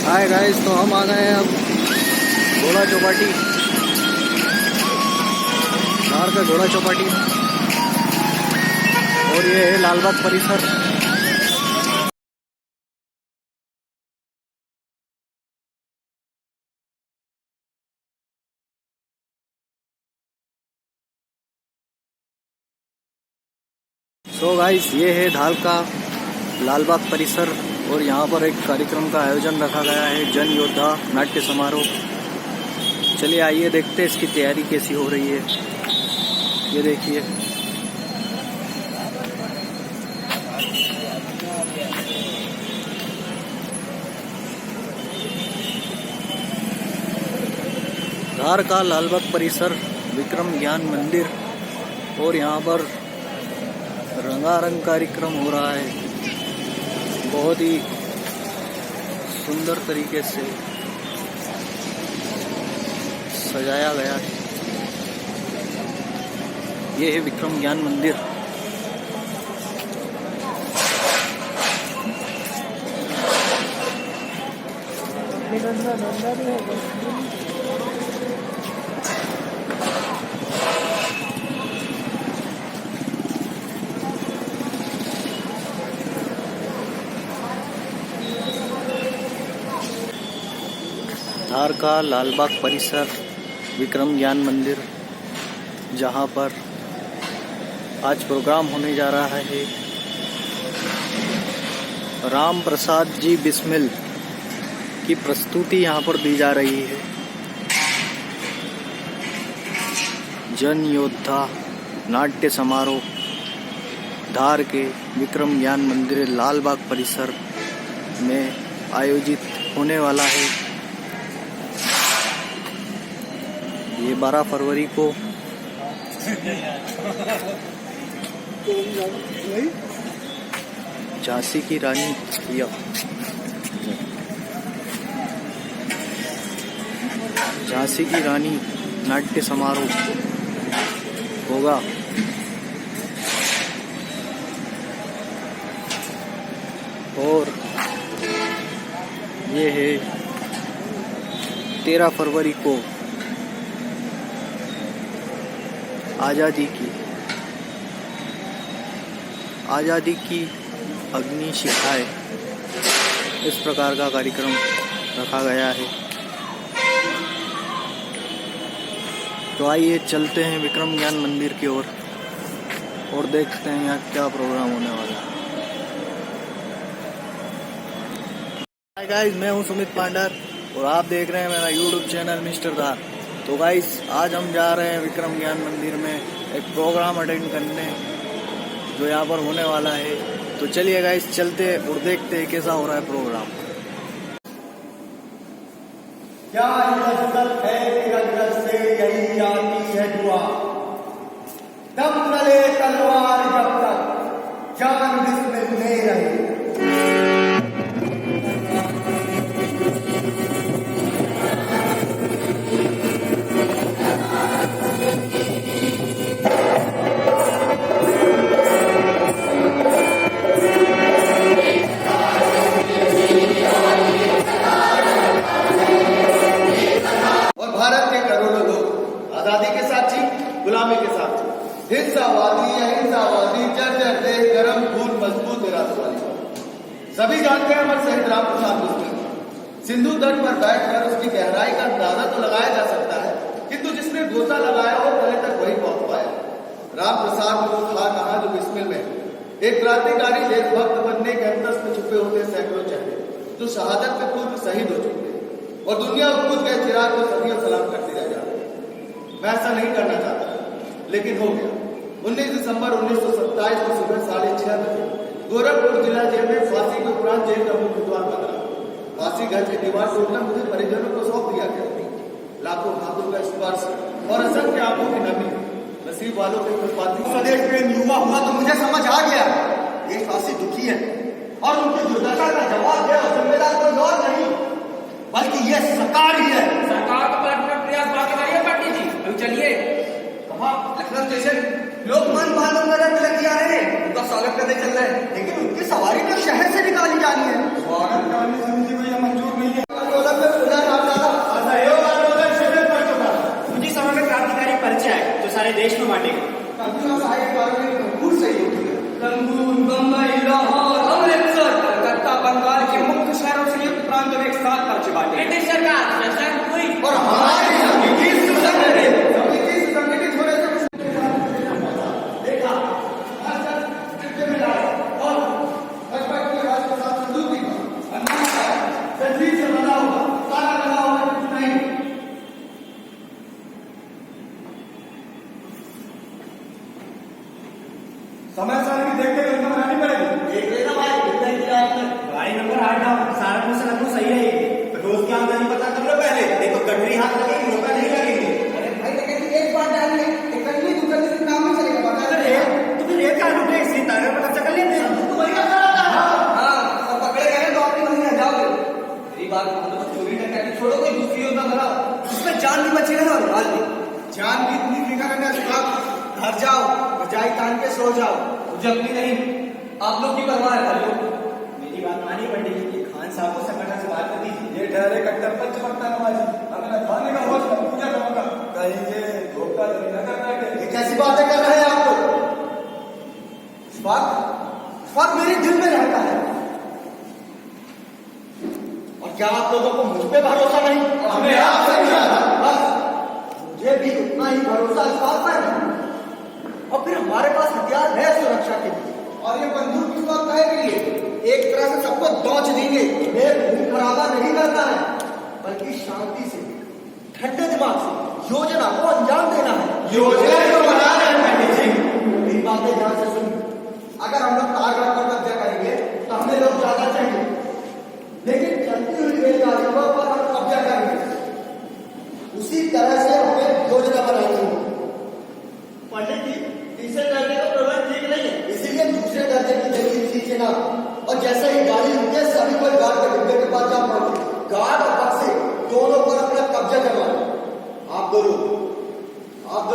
Hi guys, तो हम आ गए हैं अब घोड़ा चौपाटी, धार का घोड़ा चौपाटी, और ये है लालबाग परिसर। सो गाइस, ये है धार का लालबाग परिसर और यहाँ पर एक कार्यक्रम का आयोजन रखा गया है, जन योद्धा नाट्य समारोह। चलिए आइए देखते हैं इसकी तैयारी कैसी हो रही है। ये देखिए, धार का लालबाग परिसर, विक्रम ज्ञान मंदिर, और यहाँ पर रंगारंग कार्यक्रम हो रहा है। बहुत ही सुंदर तरीके से सजाया गया है। ये है विक्रम ज्ञान मंदिर। धार का लालबाग परिसर, विक्रम ज्ञान मंदिर, जहाँ पर आज प्रोग्राम होने जा रहा है। राम प्रसाद जी बिस्मिल की प्रस्तुति यहाँ पर दी जा रही है। जन योद्धा नाट्य समारोह धार के विक्रम ज्ञान मंदिर लालबाग परिसर में आयोजित होने वाला है। ये 12 फरवरी को झांसी की रानी झांसी की रानी नाट्य समारोह होगा। और ये है 13 फरवरी को आज़ादी की अग्नि शिखाएं, इस प्रकार का कार्यक्रम रखा गया है। तो आइए चलते हैं विक्रम ज्ञान मंदिर की ओर और देखते हैं यहाँ क्या प्रोग्राम होने वाला है। हाय गाइस, मैं हूँ सुमित पांडर और आप देख रहे हैं मेरा यूट्यूब चैनल मिस्टर धार। तो गाइस, आज हम जा रहे हैं विक्रम ज्ञान मंदिर में एक प्रोग्राम अटेंड करने, जो यहाँ पर होने वाला है। तो चलिए गाइस, चलते और देखते हैं कैसा हो रहा है प्रोग्राम। क्या लज्जत है कि रंगत से यही आती है दुआ, दम चले तलवार जब तक जान बिस्मिल में रहे। गुलामी के साथ हिंसावादी अहिंसावादी चर्चा दे गरम खून मजबूत इरादों वाली। सभी जानते हैं अमर शहीद राम प्रसाद बिस्मिल। सिंधु तट पर बैठकर उसकी गहराई का अंदाजा तो लगाया जा सकता है, किंतु जिसने गोता लगाया वो तले तक वही पहुंच पाया। राम प्रसाद को था कहां जो बिस्मिल में एक क्रांतिकारी देशभक्त बनने के अंतस में छुपे होते सैकड़ों चेहरे, जो शहादत के पूर्व शहीद हो चुके और दुनिया बुझ गए चिराग को सदियों सलाम करती रह जाती। मैं ऐसा नहीं करना चाहता, लेकिन हो गया। 19 दिसंबर 1927 को सुबह 6:30 बजे गोरखपुर जिला जेल में फांसी के उपरांत जेल का मुख्य द्वार बंद रहा। फांसी घर की दीवार तोड़कर मुझे परिजनों को सौंप दिया गया। लाखों हाथों का स्पर्श और असंख्य आंखों की नमी नसीब वालों के खुशपाती स्वदेश प्रेम युवा हुआ तो मुझे समझ आ गया ये फांसी दुखी है और उनकी दुर्दशा का जवाब दे और जिम्मेदार कोई और नहीं बल्कि ये सरकार ही है। सरकार का पार्टनर प्रयास बाकी करिए पार्टी जी। अभी चलिए लखनऊ स्टेशन लोग मन मालूम लगे आ रहे हैं, उनका स्वागत करने चल रहे हैं, लेकिन उनकी सवारी तो शहर से निकाली जानी है। स्वागत करने से मुझे कोई मंजूर नहीं है। प्रांतों में एक साथ पर्चे बांटे ब्रिटिश सरकार सशक्त हुई और हमारी समिति सुसंगठित होने से कुछ देखा आज तक कितने में लाए और भाजपा की आवाज के साथ संदूक भी तस्वीर से बना होगा ताला लगा होगा कुछ नहीं समय साल की देखते हुए इनकम बनानी पड़ेगी देख लेना भाई कितना किया आपने गाड़ी नंबर 8 डाउन सहारनपुर से लखनऊ सही रहेगी। रोज की आमदनी पता कर लो पहले नहीं तो गठरी हाथ लगेगी रुपए नहीं लगेंगे अरे भाई तो कहती एक बार डालिए एक कहीं दूसरे दिन काम नहीं चलेगा बता दे तो फिर ये क्या लूटे इसी तरह पर खर्चा कर लेते हैं। तो वही का कराता है हाँ और पकड़े गए तो अपनी महीने जाओगे मेरी बात मान लो चोरी डकैती छोड़ो कोई दूसरी योजना बनाओ इसमें जान भी बची रहे और माल भी जान की इतनी फिक्र है ना घर जाओ रजाई तान के सो जाओ मुझे अपनी नहीं आप लोग की परवाह है खाली मेरी बात मानिए पंडित जी, खान साहब को संगठन से बात कर दीजिए। ये ठहरे कट्टर पंच बनता है नवाजी अपना खाने का होश में पूजा करूंगा कहीं ये धोखा तो नहीं कर बैठे ये कैसी बातें कर रहे हैं आप लोग फर्क मेरे दिल में रहता है और क्या आप लोगों को मुझ पे भरोसा नहीं हमें आपसे नहीं आता बस मुझे भी उतना ही भरोसा इस बात पर है और फिर हमारे पास हथियार है सुरक्षा के लिए और ये बंदूक किस बात का है के लिए एक तरह से सबको दौच देंगे ये खून खराबा नहीं करता है बल्कि शांति से ठंडे दिमाग से योजना को अंजाम देना है योजना तो बना रहे हैं पंडित जी मेरी बातें ध्यान से सुन अगर हम लोग तारगढ़ पर कब्जा करेंगे तो हमें लोग ज्यादा चाहिए लेकिन चलती हुई रेलगाड़ियों पर हम कब्जा करेंगे उसी तरह से हमें योजना बनानी है पंडित जी तीसरे दर्जे का प्रबंध ठीक नहीं है इसीलिए दूसरे दर्जे की जमीन खींचे ना और जैसे ही गाड़ी रुके सभी कोई गार्ड के डिब्बे के पास जा पड़े गार्ड और बक्से दोनों पर अपना कब्जा करवा आप दो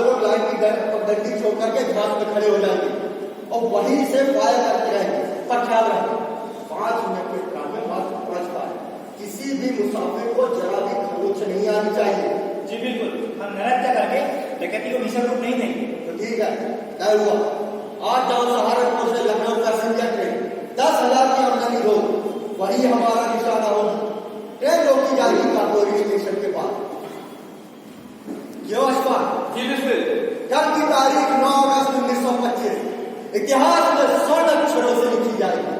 लोग लाइन की डंडी छोड़ करके घास में खड़े हो जाएंगे और वहीं से फायर करते रहेंगे पर ख्याल रखें 5 मिनट के काम में मात्र 5 बार किसी भी मुसाफिर को जरा भी खरोच नहीं आनी चाहिए जी बिल्कुल, हम नृत्य करके डकैती को भीषण रूप नहीं देंगे। तो ठीक है तय हुआ आज जाओ सहारनपुर से लखनऊ पैसेंजर ट्रेन 10,000 की आमदनी हो वही हमारा निशाना होगा ट्रेन रोकी जाएगी काकोरी स्टेशन के पास क्यों अश्वान जी बिल्कुल कल की तारीख 9 अगस्त 1925 इतिहास में स्वर्ण अक्षरों से लिखी जाएगी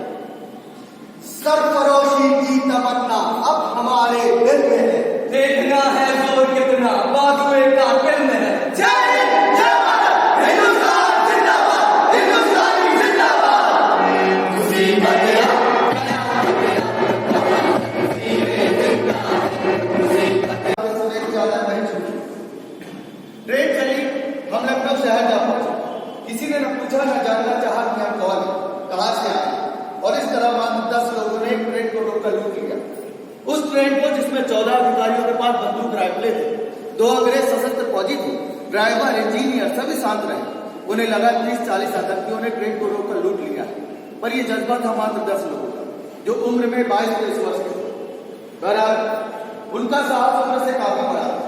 सरफरोशी की तमन्ना अब हमारे दिल में है देखना है जोर कितना बाजुए का दिल में है जय हिंदुस्तान जिंदाबाद हिंदुस्तानी जिंदाबाद मुसीबत ट्रेन चली हम लखनऊ शहर जा पहुंचे किसी ने न पूछा न जानना चाहा कि हम कौन है कहां से आए और इस तरह मात्र 10 लोगों ने एक ट्रेन को रोककर लूट लिया उस ट्रेन को जिसमें 14 अधिकारियों के पास बंदूक राइफलें थे 2 अंग्रेज सशस्त्र फौजी थे ड्राइवर इंजीनियर सभी शांत रहे उन्हें लगा 30-40 आतंकियों ने ट्रेन को रोककर लूट लिया पर यह जज्बा था मात्र 10 लोगों का जो उम्र में 22-23 वर्ष के थे बहरहाल उनका साहस उम्र से काफी बड़ा था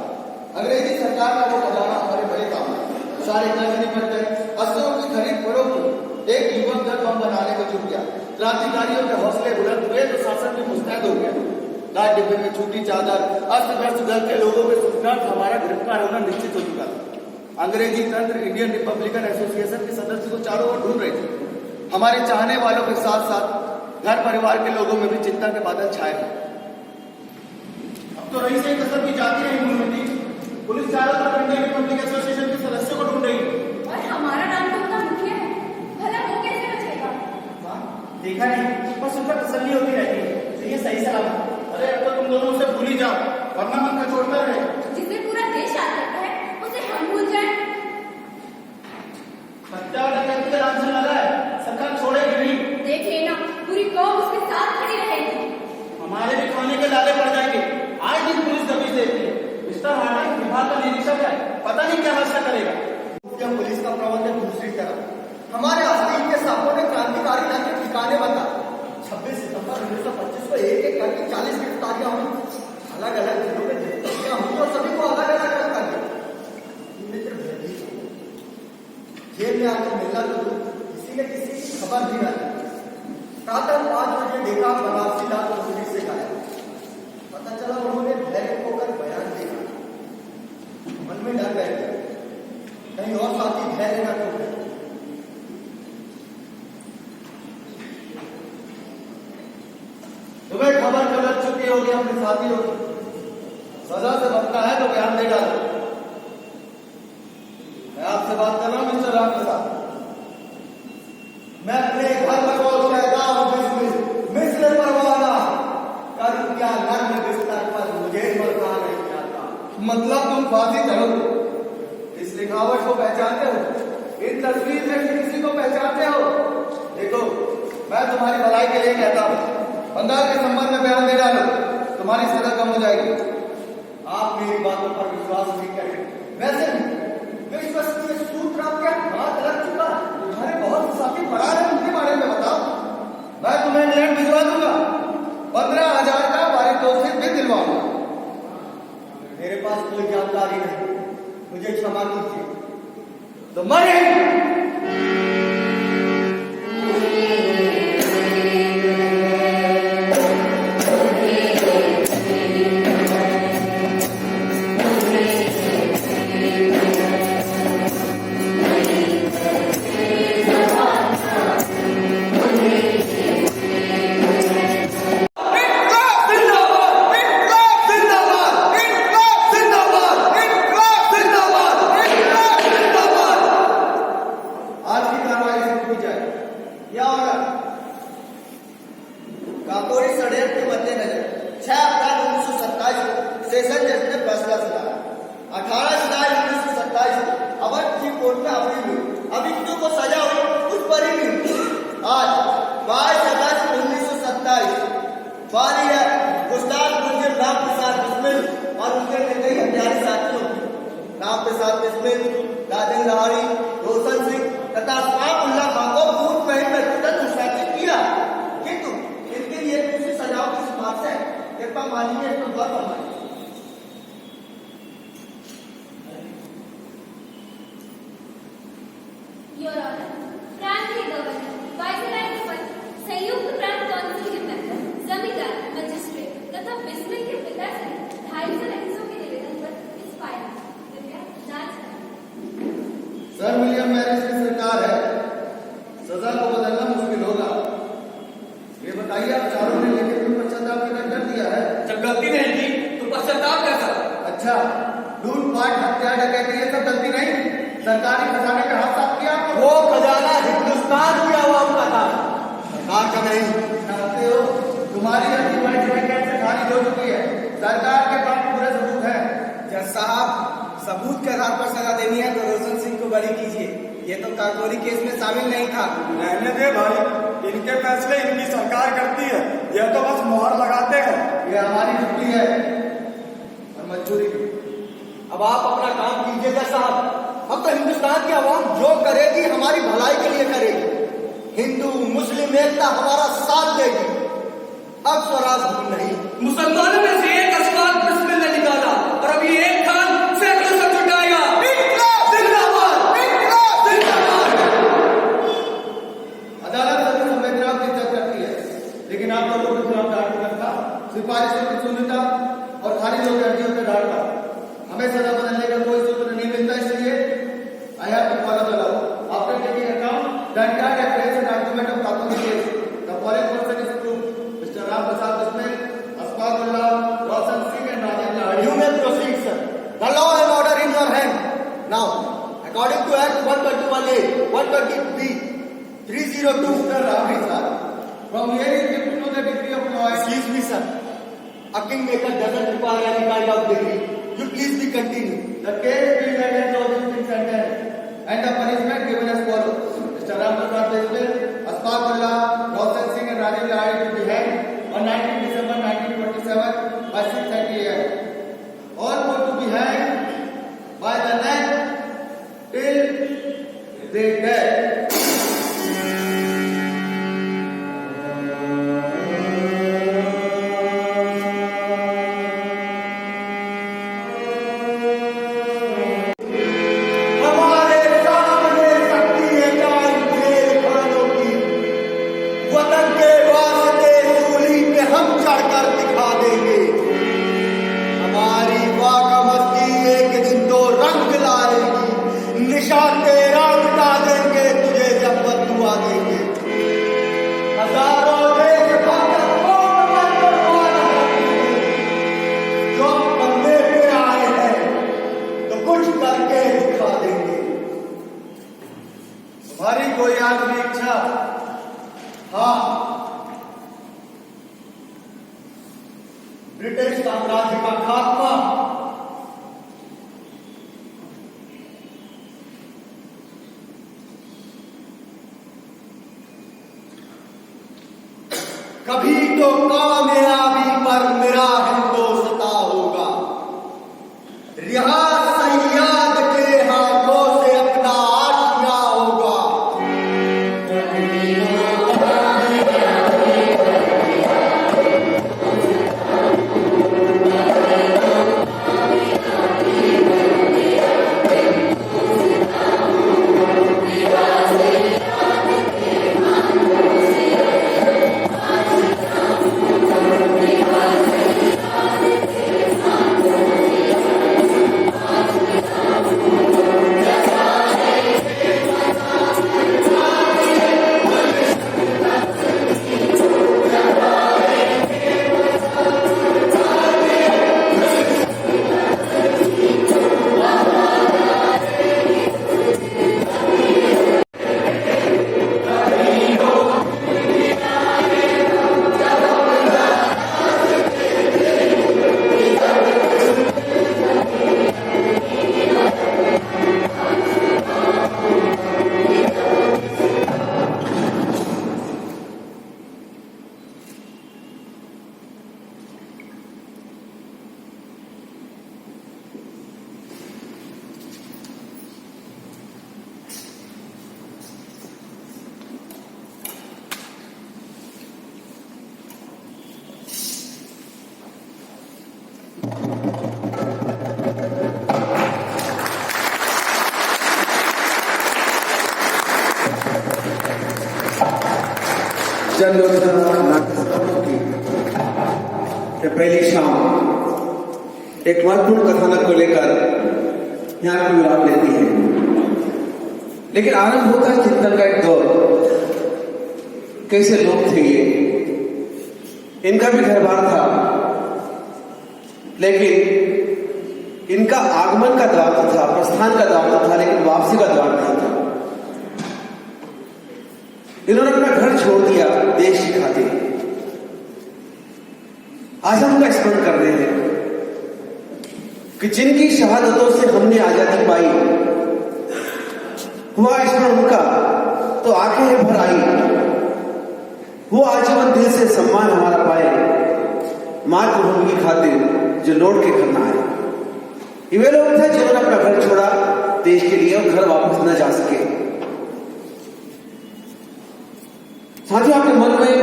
अंग्रेजी सरकार का वो खजाना हमारे बड़े काम है सारे कर्ज निकल गए अस्त्रों की खरीद फरोख्त एक युवक दल बम बनाने में जुट गया क्रांतिकारियों के हौसले बुलंद हुए तो शासन भी मुस्तैद हो गया लाल डिब्बे में छूटी चादर अस्त व्यस्त दल के लोगों के सूचनार्थ हमारा गिरफ्तार होना निश्चित हो चुका था अंग्रेजी तंत्र इंडियन रिपब्लिकन एसोसिएशन के सदस्य को चारों ओर ढूंढ रहे थे हमारे चाहने वालों के साथ साथ घर परिवार के लोगों में भी चिंता के बादल छाए थे अब तो रही से कसर की जाती है इम्यूनिटी पुलिस चारों तरफ इंडियन रिपब्लिक एसोसिएशन के सदस्यों को ढूंढ रही है और हमारा नाम तो उनका मुखिया है भला वो कैसे बचेगा देखा नहीं, बस उन पर तसल्ली होती रहती है तो ये सही सलामत। अरे अब तो तुम दोनों उसे भूल ही जाओ वरना मन का छोड़ता रहे जिसे पूरा देश याद करता है उसे हम भूल जाए हत्या और डकैती का लांछन लगा है सरकार छोड़ेगी नहीं देख लेना पूरी कौम उसके साथ खड़ी रहेगी हमारे भी खाने के लाले पड़ जाएंगे आज दिन पुलिस दबी देती है मिस्टर हार्डिंग विभाग का निरीक्षक है पता नहीं क्या हादसा करेगा पुलिस का प्रबंध दूसरी तरफ हमारे आस्तीन के सापों ने क्रांतिकारी दल के ठिकाने बता 26 सितंबर 1925 को एक एक करके 40 गिरफ्तारियां हुई अलग अलग जिलों में गिरफ्तारियां हुई और सभी को अलग अलग कर दिया मित्र भयभीत हो जेल में आकर मिलना तो किसी ने किसी की खबर भी नहीं प्रातः 5 बजे देखा बनारसी लाल पुलिस से गाया होगी अपने साथियों की। सजा से बचना है तो बयान दे डालो। मैं आपसे बात कर रहा हूं मिस्टर रामप्रसाद। मैं अपने घर पर रोज कहता हूँ मिस्र परवाना कर क्या नर्म बिस्तर पर मुझे मरना नहीं आता। मतलब तुम फांसी चढ़ोगे। इस लिखावट को पहचानते हो? इन तस्वीर में से किसी को पहचानते हो? देखो, मैं तुम्हारी भलाई के लिए कहता हूँ, बंगाल के संबंध में बयान दे डालो, तुम्हारी सजा कम हो जाएगी। आप मेरी बातों पर विश्वास नहीं करें। वैसे विश्वसनीय सूत्र आपके हाथ लग चुका है। तुम्हारे बहुत साथी पढ़ा रहे, उनके बारे में बताओ। मैं तुम्हें इंग्लैंड भिजवा दूंगा, 15,000 का पारितोषिक भी दिलवाऊंगा। मेरे पास कोई जानकारी नहीं, मुझे क्षमा कीजिए। तो मरे काकोरी षड्यंत्र के मद्देनजर 6 अप्रैल 1927 को सेशन जज ने फैसला सुनाया। 18 जुलाई 1927 को अवध की कोर्ट में अपील हुई। अभियुक्तों को सजा हुई, कुछ पर ही नहीं। आज 22 अगस्त 1927 बारी है गुस्ताख मुंजिब रामप्रसाद बिस्मिल और उनके कई हथियारी साथियों की। रामप्रसाद बिस्मिल, राजेंद्र लाहौरी, रोशन सिंह तथा अशफाकुल्लाह खां को पूर्व में ही व्यक्तिगत निष्कासित किया, किंतु इनके लिए दूसरी सजाओं की सिफारिश है। कृपा मानिए तो गौर फरमाइए। योर ऑनर, प्रांतीय गवर्नर, वायसराय के पद, संयुक्त प्रांत काउंसिल के मेंबर, जमींदार, मजिस्ट्रेट तथा बिस्मिल के पिता से 250 रईसों के निवेदन पर इस फाइल कृपया जांच करें। सर विलियम मैरिज की सरकार है, सजा को बदलना मुश्किल होगा। ये बताइए, आप चारों ने लेकर कोई पश्चाताप कर दिया है? जब गलती नहीं की तो पश्चाताप कैसा? अच्छा, लूटपाट, हत्या, डकैती ये सब गलती नहीं? सरकारी खजाने का हाथ साफ किया आपने? वो खजाना हिंदुस्तान की आवाम का था, सरकार का नहीं। जानते हो, तुम्हारी अर्जी से खारिज हो चुकी है। सरकार के पास पूरे सबूत है। जज साहब, सबूत के आधार पर सजा देनी है तो रोशन सिंह को बरी कीजिए। ये तो काकोरी केस में शामिल नहीं था। रहने दे भाई, इनके फैसले इनकी सरकार करती है, यह तो बस मोहर लगाते हैं। ये हमारी ड्यूटी है और मजबूरी भी। अब आप अपना काम कीजिए जज साहब। अब तो हिंदुस्तान की आवाम जो करेगी हमारी भलाई के लिए करेगी। हिंदू मुस्लिम एकता हमारा साथ देगी। अब स्वराज नहीं, मुसलमानों में से एक अशफाक बिस्मिल ने निकाला और अभी एक खान सैकड़ों सब जुटाएगा। अदालत सभी संवेदनाओं की इज्जत करती है, लेकिन आप लोगों के खिलाफ डांट करता, सिफारिशों की शून्यता और खारिज होकर अर्जियों पर डांटता। हमें सजा बदलने का कोई सूत्र नहीं मिलता, इसलिए I have to follow the law. After taking account the entire evidence and argument of Kakuri case, the following person is proved: Mr. Ram Prasad Bismil, Asfaqullah, Roshan Singh, and Rajendra Lahiri. you may proceed, sir. The law and order in your hand. Now, according to Act 121A, 120B, 302. Mr. Ram Prasad, from here you get to know the degree of law. Excuse me, sir. A kingmaker doesn't require any kind of degree. You please be continued. The case being attended of this been sentenced and the punishment given as follows: Mr. Ram Prasad Bismil, Asfaqullah, Roshan Singh, and Rajendra Lahiri to be hanged on 19 December 1947 by 6:30 AM. All were to be hanged by the neck till they die. हमारे सामने शक्ति है चाल खेल खानों की। वतन के वास्ते सूली पे हम चढ़कर दिखा देंगे। हमारी वाका मस्ती एक दिन तो रंग लाएगी। निशा तेरा मिटा देंगे, तुझे जब बदुआ देंगे। हजारों देश भागत को ब्रिटिश साम्राज्य का खात्मा, कभी तो कामयाबी पर मेरा हिंदोस्तां होगा। रिहा सैयाद के हाथों से अपना आशिया होगा। जन योजना नाट्य की पहली शाम एक महत्वपूर्ण कथानक को लेकर यहाँ की विराम लेती है, लेकिन आरंभ होता है चिंतन का एक दौर। कैसे लोग थे ये, इनका भी घर बार था, लेकिन इनका आगमन का द्वार था, प्रस्थान का द्वार था, लेकिन वापसी का द्वार नहीं था। इन्होंने अपना घर छोड़ दिया देश की खातिर। आज हम उनका स्मरण कर रहे हैं कि जिनकी शहादतों से हमने आजादी पाई, हुआ स्मरण उनका तो आंखें भर आई। वो आजीवन दिल से सम्मान हमारा पाए, मातृभूमि की खातिर जो लौट के करना है। ये वे लोग थे जिन्होंने अपना घर छोड़ा देश के लिए और घर वापस न जा सके। साथियों, आपके मन में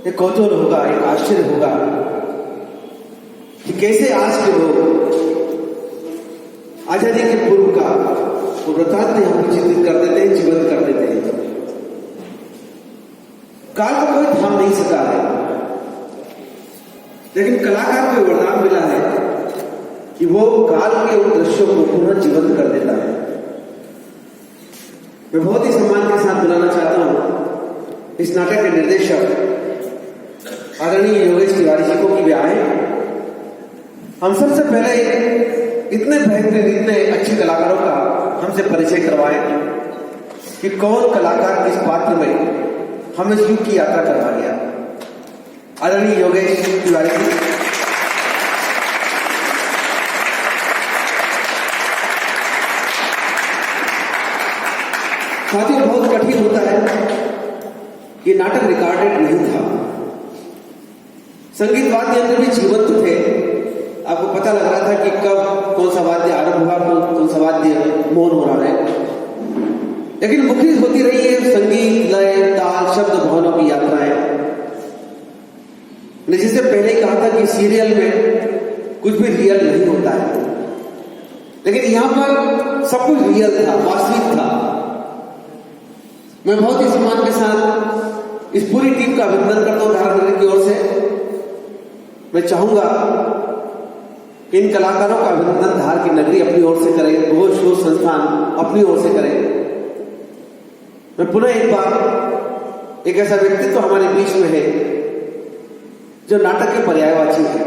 एक कौतूहल होगा, एक आश्चर्य होगा कि कैसे आज के लोग आजादी के पूर्व का वो वृत्तांत हम चित्रित कर देते हैं, जीवंत कर देते हैं। काल को कोई थाम नहीं सका है, लेकिन कलाकार को वरदान मिला है कि वो काल के उन दृश्यों को पुनः जीवंत कर देता है। मैं बहुत ही सम्मान के साथ बुलाना चाहता हूं इस नाटक के निर्देशक आदरणीय योगेश तिवारी जी को कि वे आए, हम सबसे पहले इतने बेहतरीन, इतने अच्छे कलाकारों का हमसे परिचय करवाएं कि कौन कलाकार किस पात्र में हमें इस युग की यात्रा करवा गया। आदरणीय योगेश तिवारी जी। साथियों, बहुत कठिन होता है, ये नाटक रिकॉर्डेड नहीं था, संगीत वाद्य यंत्र भी जीवंत थे। आपको पता लग रहा था कि कब कौन सा वाद्य आरंभ हुआ, कौन सा वाद्य मौन हो रहा है, लेकिन मुख्य होती रही है संगीत, लय, ताल, शब्द, भावनाओं की यात्राएं। मैंने जिससे पहले ही कहा था कि सीरियल में कुछ भी रियल नहीं होता है, लेकिन यहां पर सब कुछ रियल था, वास्तविक था। मैं बहुत ही सम्मान के साथ इस पूरी टीम का अभिनंदन करता हूं धारा नगरी की ओर से। मैं चाहूंगा कि इन कलाकारों का अभिनंदन धार की नगरी अपनी ओर से करे, घोष शोध संस्थान अपनी ओर से करे। मैं पुनः एक बार एक ऐसा व्यक्तित्व हमारे बीच में है जो नाटक के पर्यायवाची है,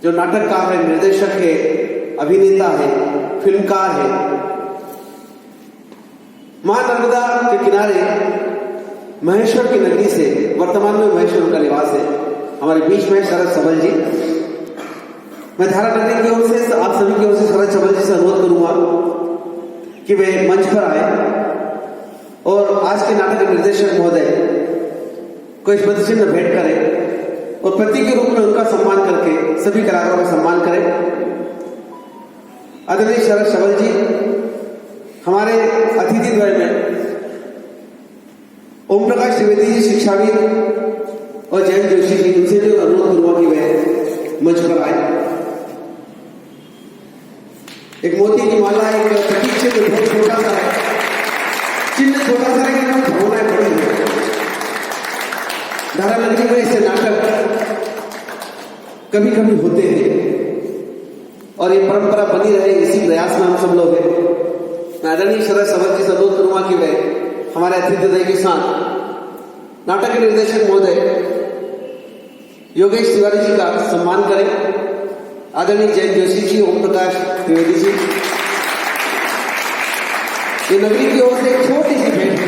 जो नाटककार है, निर्देशक है, अभिनेता है, फिल्मकार है। मां नर्मदा के किनारे महेश्वर की नगरी से, वर्तमान में महेश्वर का निवास है, हमारे बीच में शरद सबल जी। मैं धारा नगरी की ओर से, आप सभी की ओर से शरद सबल जी से अनुरोध करूंगा कि वे मंच पर आए और आज के नाटक के निर्देशक महोदय को इस स्मृति चिन्ह भेंट करें और प्रतीक के रूप में उनका सम्मान करके सभी कलाकारों का सम्मान करें। आदरणीय शरद सबल जी हमारे अतिथि द्वय में ओम प्रकाश त्रिवेदी जी शिक्षाविद और जयंत जोशी जी, उनसे भी अनुरोध करूंगा कि वे मंच पर आए। एक मोती की माला, एक प्रतीक चिन्ह बहुत छोटा सा है, चिन्ह छोटा सा है लेकिन भावनाएं बड़ी है। धारा नगरी में ऐसे नाटक कभी कभी होते हैं और ये परंपरा बनी रहे, इसी प्रयास में हम सब लोग हैं। मैं आदरणीय शरद सबल जी से अनुरोध करूंगा कि वे हमारे अतिथि के साथ नाटक के निर्देशक महोदय योगेश तिवारी जी का सम्मान करें। आदरणीय जयंत जोशी जी, ओम प्रकाश त्रिवेदी जी, ये नगरी की ओर से एक छोटी सी भेंट है,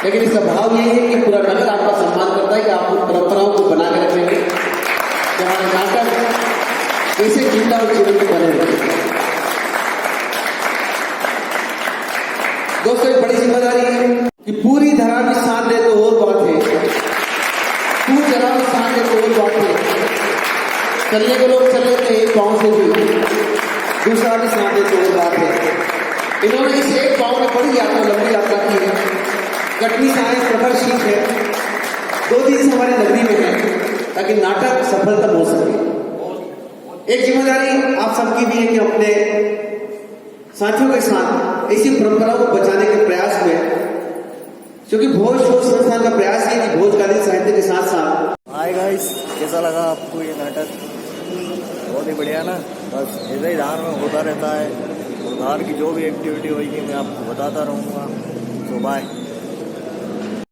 लेकिन इसका भाव यही है कि पूरा नगर आपका सम्मान करता है कि आप उन परंपराओं को बना कर रखेंगे कि हमारे नाटक कैसे जिंदा और जीवित बने रहे। दोस्तों एक बड़ी जिम्मेदारी है कि पूरी धरा भी साथ दे तो और बात है, पूरी धरा भी साथ दे तो और बात है। चलने के लोग चल लेते एक पांव से भी, दूसरा भी साथ दे तो और बात है। इन्होंने इस एक पांव में बड़ी यात्रा, लंबी यात्रा की है। कटनी से आए प्रखर शीत है, 2 दिन से हमारी नगरी में है ताकि नाटक सफलतम हो सके। एक जिम्मेदारी आप सबकी भी है कि अपने साथियों के साथ ऐसी परंपराओं को बचाने के प्रयास में, क्योंकि भोज शोध संस्थान का प्रयास है कि भोजकालीन साहित्य के साथ साथ। हाय गाइस, कैसा लगा आपको ये नाटक? बहुत ही बढ़िया ना। बस ऐसे ही धार में होता रहता है और धार की जो भी एक्टिविटी होगी मैं आपको बताता रहूँगा। तो बाय।